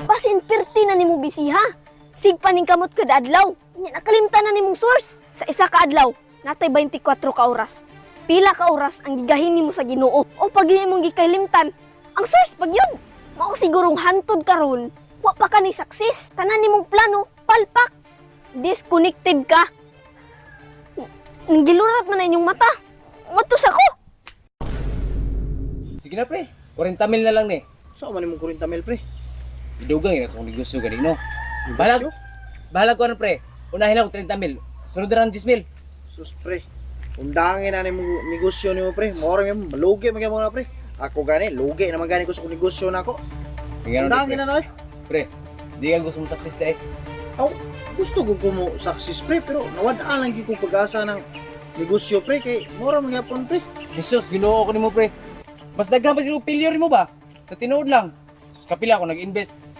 Basin perti na nimo bisiha. Sig paning kamot kada adlaw. Nya nakalimtan na nimong source. Sa isa ka adlaw, natay 24 ka oras. Pila ka oras ang gigahin nimo sa Ginoo o pag imong gikalimtan. Ang source pag yun. Mao sigurong hantod karon. Wa pa ka ni success. Tanan nimong plano palpak. Disconnected ka. Gilurat man na inyong mata. Matus ako. Sige na pre, 40 mil na lang ni. So, man mong 40 mil, pre. Idugang yun sa kong negosyo ganino. Negosyo? Bahala ko ano pre, unahin ako 30 mil. Sunod na lang 10 mil. Sus, pre. Undangin na ni negosyo ni mo, pre. Mora mo, malugi mo na, pre. Ako gani, lugi naman gani ko sa negosyo na ako. Undangin na na, eh. Pre, di ka gusto mo success na eh. Aw, gusto ko mo success, pre, pero nawadaan lang ko pag-asa ng negosyo, pre, kay mora magyapon, pre. Jesus, ginoo ko ni mo pre. Mas daghan pa sila failure mo ba? Sa tinuod lang. Kapila ako nag-invest